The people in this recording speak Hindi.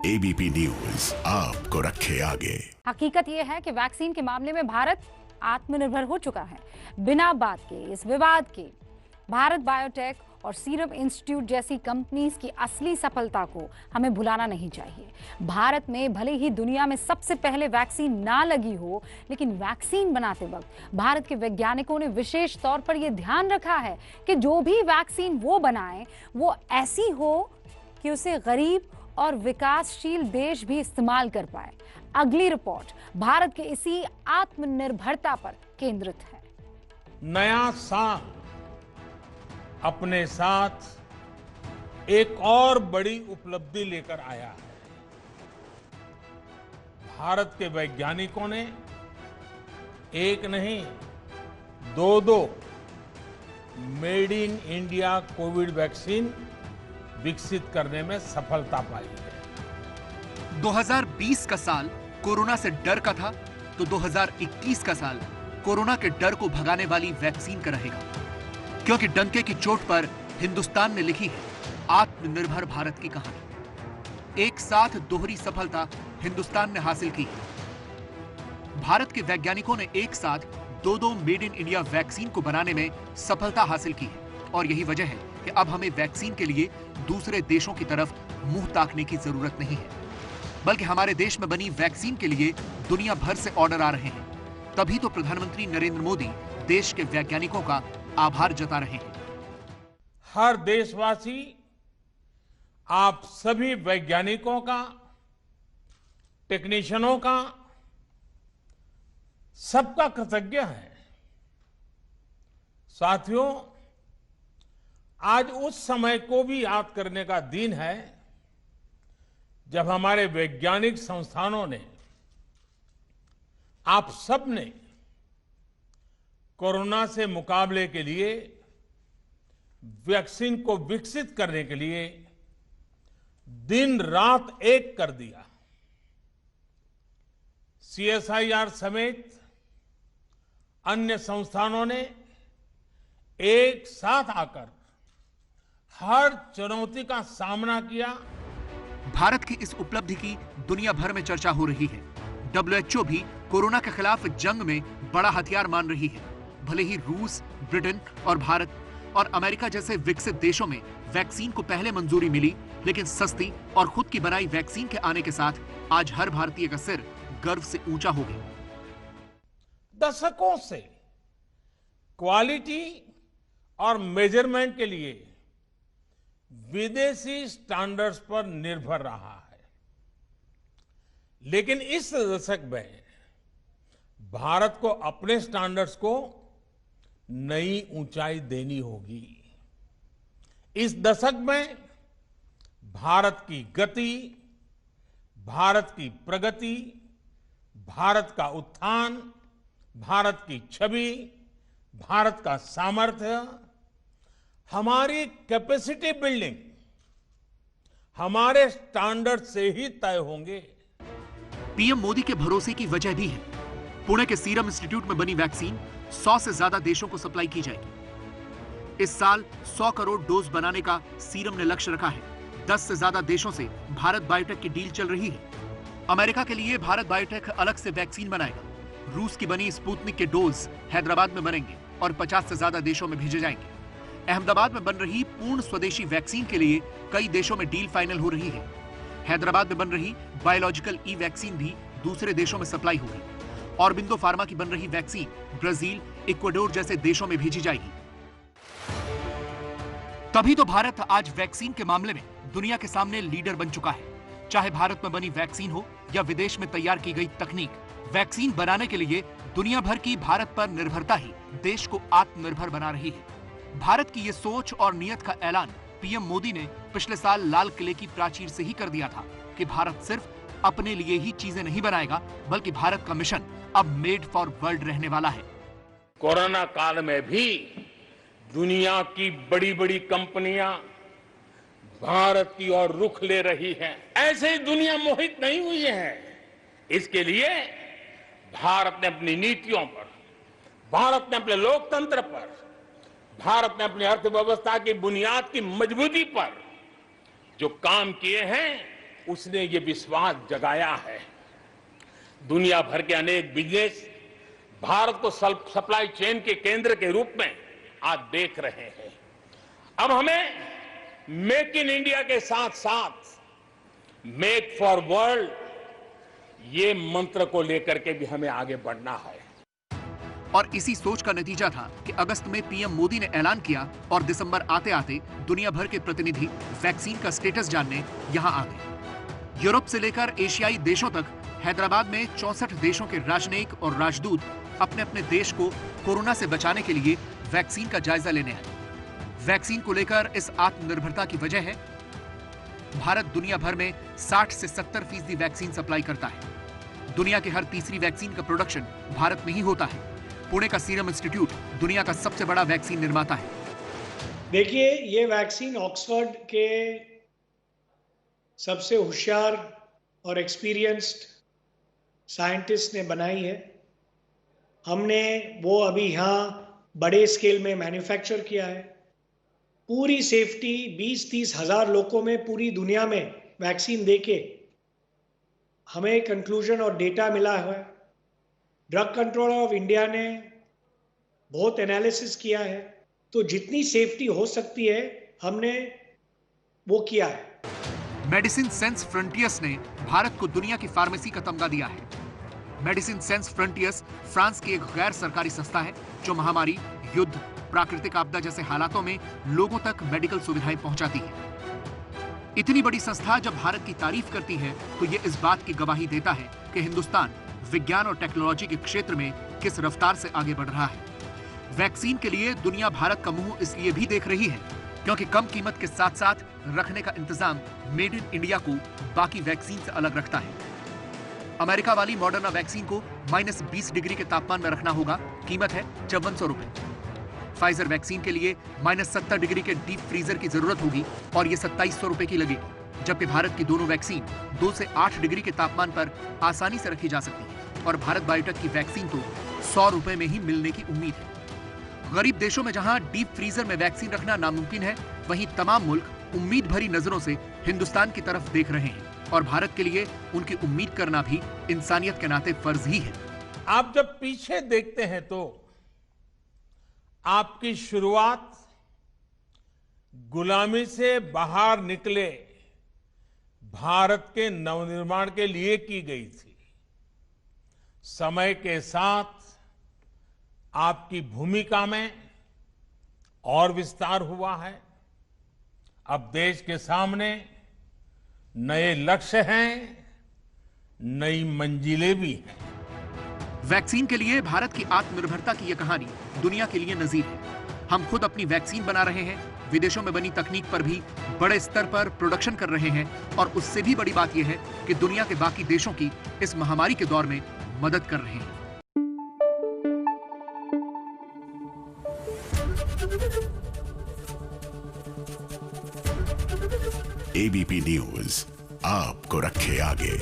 एबीपी न्यूज आपको रखे आगे। हकीकत यह है कि वैक्सीन के मामले में भारत आत्मनिर्भर हो चुका है। बिना बात के इस विवाद के भारत बायोटेक और सीरम इंस्टीट्यूट जैसी कंपनीज की असली सफलता को हमें भुलाना नहीं चाहिए। भारत में भले ही दुनिया में सबसे पहले वैक्सीन ना लगी हो, लेकिन वैक्सीन बनाते वक्त भारत के वैज्ञानिकों ने विशेष तौर पर यह ध्यान रखा है कि जो भी वैक्सीन वो बनाए वो ऐसी हो कि उसे गरीब और विकासशील देश भी इस्तेमाल कर पाए। अगली रिपोर्ट भारत के इसी आत्मनिर्भरता पर केंद्रित है। नया साल अपने साथ एक और बड़ी उपलब्धि लेकर आया है। भारत के वैज्ञानिकों ने एक नहीं दो made in India Covid vaccine विकसित करने में सफलता पाई है। 2020 का साल कोरोना से डर का था, तो 2021 का साल कोरोना के डर को भगाने वाली वैक्सीन का रहेगा, क्योंकि डंके की चोट पर हिंदुस्तान ने लिखी है आत्मनिर्भर भारत की कहानी। एक साथ दोहरी सफलता हिंदुस्तान ने हासिल की है। भारत के वैज्ञानिकों ने एक साथ दो मेड इन इंडिया वैक्सीन को बनाने में सफलता हासिल की है, और यही वजह है कि अब हमें वैक्सीन के लिए दूसरे देशों की तरफ मुंह ताकने की जरूरत नहीं है, बल्कि हमारे देश में बनी वैक्सीन के लिए दुनिया भर से ऑर्डर आ रहे हैं। तभी तो प्रधानमंत्री नरेंद्र मोदी देश के वैज्ञानिकों का आभार जता रहे हैं। हर देशवासी आप सभी वैज्ञानिकों का, टेक्नीशियनों का, सबका कृतज्ञ है। साथियों, आज उस समय को भी याद करने का दिन है जब हमारे वैज्ञानिक संस्थानों ने, आप सब ने कोरोना से मुकाबले के लिए वैक्सीन को विकसित करने के लिए दिन रात एक कर दिया। सीएसआईआर समेत अन्य संस्थानों ने एक साथ आकर हर चुनौती का सामना किया। भारत की इस उपलब्धि की दुनिया भर में चर्चा हो रही है। WHO भी कोरोना के खिलाफ जंग में बड़ा हथियार मान रही है। भले ही रूस, ब्रिटेन और भारत और अमेरिका जैसे विकसित देशों में वैक्सीन को पहले मंजूरी मिली, लेकिन सस्ती और खुद की बनाई वैक्सीन के आने के साथ आज हर भारतीय का सिर गर्व से ऊंचा हो गया। दशकों से क्वालिटी और मेजरमेंट के लिए विदेशी स्टैंडर्ड्स पर निर्भर रहा है, लेकिन इस दशक में भारत को अपने स्टैंडर्ड्स को नई ऊंचाई देनी होगी। इस दशक में भारत की गति, भारत की प्रगति, भारत का उत्थान, भारत की छवि, भारत का सामर्थ्य, हमारी कैपेसिटी बिल्डिंग हमारे स्टैंडर्ड से ही तय होंगे। पीएम मोदी के भरोसे की वजह भी है। पुणे के सीरम इंस्टीट्यूट में बनी वैक्सीन 100 से ज्यादा देशों को सप्लाई की जाएगी। इस साल 100 करोड़ डोज बनाने का सीरम ने लक्ष्य रखा है। 10 से ज्यादा देशों से भारत बायोटेक की डील चल रही है। अमेरिका के लिए भारत बायोटेक अलग से वैक्सीन बनाएगा। रूस की बनी स्पुतनिक के डोज हैदराबाद में बनेंगे और 50 से ज्यादा देशों में भेजे जाएंगे। अहमदाबाद में बन रही पूर्ण स्वदेशी वैक्सीन के लिए कई देशों में डील फाइनल हो रही है। हैदराबाद में बन रही बायोलॉजिकल ई वैक्सीन भी दूसरे देशों में सप्लाई होगी। ऑरबिंदो फार्मा की बन रही वैक्सीन ब्राजील, इक्वाडोर जैसे देशों में भेजी जाएगी। तभी तो भारत आज वैक्सीन के मामले में दुनिया के सामने लीडर बन चुका है। चाहे भारत में बनी वैक्सीन हो या विदेश में तैयार की गई तकनीक, वैक्सीन बनाने के लिए दुनिया भर की भारत पर निर्भरता ही देश को आत्मनिर्भर बना रही है। भारत की ये सोच और नियत का ऐलान पीएम मोदी ने पिछले साल लाल किले की प्राचीर से ही कर दिया था कि भारत सिर्फ अपने लिए ही चीजें नहीं बनाएगा, बल्कि भारत का मिशन अब मेड फॉर वर्ल्ड रहने वाला है। कोरोना काल में भी दुनिया की बड़ी बड़ी कंपनियां भारत की ओर रुख ले रही हैं। ऐसे ही दुनिया मोहित नहीं हुई है। इसके लिए भारत ने अपनी नीतियों पर, भारत ने अपने लोकतंत्र पर, भारत ने अपनी अर्थव्यवस्था की बुनियाद की मजबूती पर जो काम किए हैं उसने ये विश्वास जगाया है। दुनिया भर के अनेक बिजनेस भारत को सप्लाई चेन के केंद्र के रूप में आज देख रहे हैं। अब हमें मेक इन इंडिया के साथ साथ मेक फॉर वर्ल्ड ये मंत्र को लेकर के भी हमें आगे बढ़ना है। और इसी सोच का नतीजा था कि अगस्त में पीएम मोदी ने ऐलान किया और दिसंबर आते आते दुनिया भर के प्रतिनिधि वैक्सीन का स्टेटस जानने यहां आ गए। यूरोप से लेकर एशियाई देशों तक हैदराबाद में 64 देशों के राजनयिक और राजदूत अपने अपने देश को कोरोना से बचाने के लिए वैक्सीन का जायजा लेने आए। वैक्सीन को लेकर इस आत्मनिर्भरता की वजह है भारत दुनिया भर में 60 से 70% वैक्सीन सप्लाई करता है। दुनिया के हर तीसरी वैक्सीन का प्रोडक्शन भारत में ही होता है। पुणे का सीरम इंस्टीट्यूट दुनिया का सबसे बड़ा वैक्सीन निर्माता है। देखिए, ये वैक्सीन ऑक्सफोर्ड के सबसे होशियार और एक्सपीरियंस्ड साइंटिस्ट ने बनाई है। हमने वो अभी यहाँ बड़े स्केल में मैन्युफैक्चर किया है। पूरी सेफ्टी 20-30 हज़ार लोगों में पूरी दुनिया में वैक्सीन देके हमें कंक्लूजन और डेटा मिला है। ड्रग कंट्रोल ऑफ इंडिया ने बहुत एनालिसिस किया है, तो जितनी सेफ्टी हो सकती है हमने वो किया है। मेडिसिन सेंस फ्रंटियर्स ने भारत को दुनिया की फार्मेसी का तमगा दिया है। मेडिसिन सेंस फ्रंटियर्स फ्रांस की एक गैर सरकारी संस्था है जो महामारी, युद्ध, प्राकृतिक आपदा जैसे हालातों में लोगों तक मेडिकल सुविधाएं पहुंचाती है। इतनी बड़ी संस्था जब भारत की तारीफ करती है तो ये इस बात की गवाही देता है कि हिंदुस्तान विज्ञान और टेक्नोलॉजी के क्षेत्र में किस रफ्तार से आगे बढ़ रहा है। वैक्सीन के लिए दुनिया भारत का मुंह इसलिए भी देख रही है क्योंकि कम कीमत के साथ साथ रखने का इंतजाम मेड इन इंडिया को बाकी वैक्सीन से अलग रखता है। अमेरिका वाली मॉडर्ना वैक्सीन को -20 डिग्री के तापमान में रखना होगा। कीमत है 5400 रुपए। फाइजर वैक्सीन के लिए -70 डिग्री के डीप फ्रीजर की जरूरत होगी और ये 2700 रुपए की लगेगी, जबकि भारत की दोनों वैक्सीन 2 से 8 डिग्री के तापमान पर आसानी से रखी जा सकती है। और भारत बायोटेक की वैक्सीन तो 100 रुपए में ही मिलने की उम्मीद है। गरीब देशों में जहां डीप फ्रीजर में वैक्सीन रखना नामुमकिन है, वहीं तमाम मुल्क उम्मीद भरी नजरों से हिंदुस्तान की तरफ देख रहे हैं और भारत के लिए उनकी उम्मीद करना भी इंसानियत के नाते फर्ज ही है। आप जब पीछे देखते हैं तो आपकी शुरुआत गुलामी से बाहर निकले भारत के नवनिर्माण के लिए की गई थी। समय के साथ आपकी भूमिका में और विस्तार हुआ है। अब देश के सामने नए लक्ष्य हैं, नई मंजिलें भी हैं। वैक्सीन के लिए भारत की आत्मनिर्भरता की यह कहानी दुनिया के लिए नजीर है। हम खुद अपनी वैक्सीन बना रहे हैं, विदेशों में बनी तकनीक पर भी बड़े स्तर पर प्रोडक्शन कर रहे हैं और उससे भी बड़ी बात यह है कि दुनिया के बाकी देशों की इस महामारी के दौर में मदद कर रहे हैं। एबीपी न्यूज आपको रखे आगे।